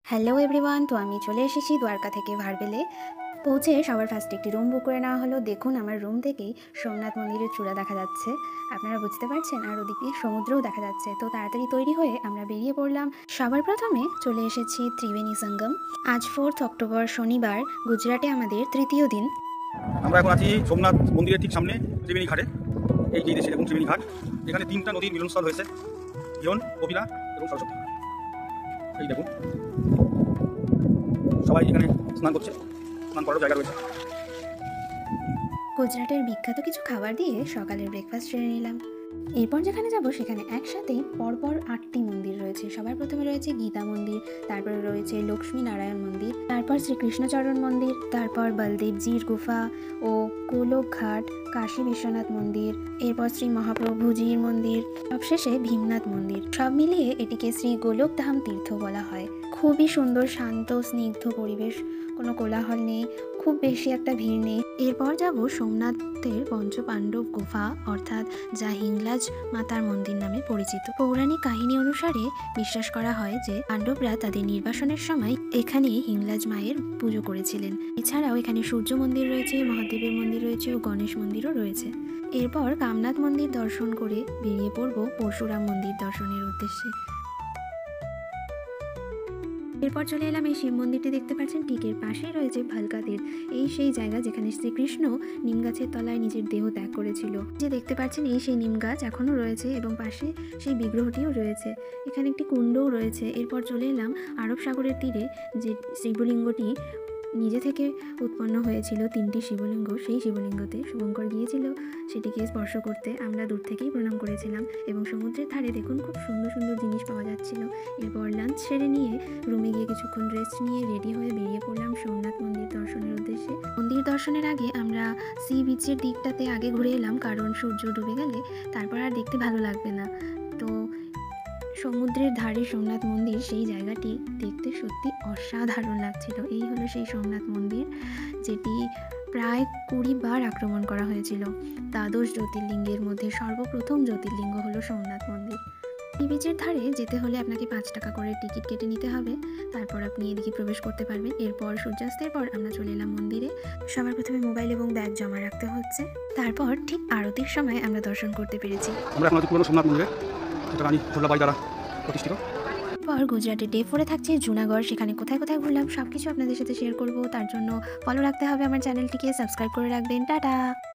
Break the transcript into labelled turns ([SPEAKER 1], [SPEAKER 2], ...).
[SPEAKER 1] Hello everyone, তো আমি চলে এসেছি দ্বারকা থেকে ভারবেলে। পৌঁছে সবার ফার্স্টে একটি রুম বুক করে নেওয়া হলো। দেখুন, আমার রুম থেকেই সোমনাথ মন্দিরের চূড়া দেখা যাচ্ছে, আপনারা বুঝতে পারছেন, আর ওদিকে সমুদ্রও দেখা যাচ্ছে। তো তাড়াতাড়ি তৈরি হয়ে আমরা বেরিয়ে পড়লাম। সবার প্রথমে চলে এসেছি ত্রিবেণী সঙ্গম। আজ 4 অক্টোবর শনিবার, গুজরাটে আমাদের তৃতীয় দিন।
[SPEAKER 2] আমরা এখন আছি সোমনাথ মন্দিরের ঠিক সামনে ত্রিবেণী ঘাটে। এই যে দেশে দেখুন ত্রিবেণী ঘাট, এখানে তিনটা নদীর মিলনস্থল হয়েছে, হিরণ, কপিলা এবং সরস্বতী। এই দেখুন সবাই এখানে স্নান করছে, স্নান করার জায়গা রয়েছে।
[SPEAKER 1] গুজরাটের বিখ্যাত কিছু খাবার দিয়ে সকালের ব্রেকফাস্ট সেরে নিলাম। এরপর যেখানে যাব সেখানে একসাথেই পরপর 8টি মন্দির রয়েছে। সবার প্রথমে রয়েছে গীতা মন্দির, তারপর রয়েছে লক্ষ্মী নারায়ণ মন্দির, তারপর শ্রীকৃষ্ণচরণ মন্দির, তারপর বলদেবজির গুফা ও গোলক ঘাট, কাশী বিশ্বনাথ মন্দির, এরপর শ্রী মহাপ্রভুজির মন্দির, সবশেষে ভীমনাথ মন্দির। সব মিলিয়ে এটিকে শ্রী গোলকধাম তীর্থ বলা হয়। খুবই সুন্দর, শান্ত, স্নিগ্ধ পরিবেশ, কোনো কোলাহল নেই, খুব বেশি একটা ভিড় নেই। এরপর যাব সোমনাথের পঞ্চপাণ্ডব গুফা, অর্থাৎ যা হিংলাজ মাতার মন্দির নামে পরিচিত। পৌরাণিক কাহিনী অনুসারে বিশ্বাস করা হয় যে পাণ্ডবরা তাদের নির্বাসনের সময় এখানে হিংলাজ মায়ের পুজো করেছিলেন। এছাড়াও এখানে সূর্য মন্দির রয়েছে, মহাদেবের মন্দির রয়েছে ও গণেশ মন্দিরও রয়েছে। এরপর কামনাথ মন্দির দর্শন করে বেরিয়ে পড়ব পরশুরাম মন্দির দর্শনের উদ্দেশ্যে। এরপর চলে এলাম এই শিব মন্দিরটি, দেখতে পাচ্ছেন ঠিক এর পাশেই রয়েছে ভালকা তীর্থ। এই সেই জায়গা যেখানে শ্রীকৃষ্ণ নিম গাছের তলায় নিজের দেহ ত্যাগ করেছিল। যে দেখতে পাচ্ছেন এই সেই নিম গাছ এখনও রয়েছে এবং পাশে সেই বিগ্রহটিও রয়েছে। এখানে একটি কুণ্ডও রয়েছে। এরপর চলে এলাম আরব সাগরের তীরে যে শিবলিঙ্গটি নিজে থেকে উৎপন্ন হয়েছিল, 3টি শিবলিঙ্গ, সেই শিবলিঙ্গতে শুভঙ্কর গিয়েছিল সেটিকে স্পর্শ করতে। আমরা দূর থেকেই প্রণাম করেছিলাম এবং সমুদ্রের ধারে দেখুন খুব সুন্দর সুন্দর জিনিস পাওয়া যাচ্ছিল। এরপর লাঞ্চ সেরে নিয়ে রুমে গিয়ে কিছুক্ষণ রেস্ট নিয়ে রেডি হয়ে বেরিয়ে পড়লাম সোমনাথ মন্দির দর্শনের উদ্দেশ্যে। মন্দির দর্শনের আগে আমরা সি বিচের দিকটাতে আগে ঘুরে এলাম, কারণ সূর্য ডুবে গেলে তারপর আর দেখতে ভালো লাগবে না। তো সমুদ্রের ধারে সোমনাথ মন্দির, সেই জায়গাটি দেখতে সত্যি অসাধারণ লাগছিল। এই হলো সেই সোমনাথ মন্দির, যেটি প্রায় 20 বার আক্রমণ করা হয়েছিল। দ্বাদশ জ্যোতির্লিঙ্গের মধ্যে সর্বপ্রথম জ্যোতির্লিঙ্গ হলো সোমনাথ মন্দির। এই বিচের ধারে যেতে হলে আপনাকে 5 টাকা করে টিকিট কেটে নিতে হবে, তারপর আপনি এদিকে প্রবেশ করতে পারবেন। এরপর সূর্যাস্তের পর আমরা চলে এলাম মন্দিরে। সবার প্রথমে মোবাইল এবং ব্যাগ জমা রাখতে হচ্ছে, তারপর ঠিক আরতির সময় আমরা দর্শন করতে পেরেছি।
[SPEAKER 2] আমরা এখন আছি পুরনো সোমনাথ মন্দিরে, এটা রানী দুর্লাবাই দ্বারা প্রতিষ্ঠিত।
[SPEAKER 1] পর গুজরাটে ডে 4-এ থাকছে জুনাগড়। সেখানে কোথায় কোথায় ঘুরলাম সব কিছু আপনাদের সাথে শেয়ার করব। তার জন্য ফলো রাখতে হবে আমার চ্যানেলটিকে, সাবস্ক্রাইব করে রাখবেন। টাটা।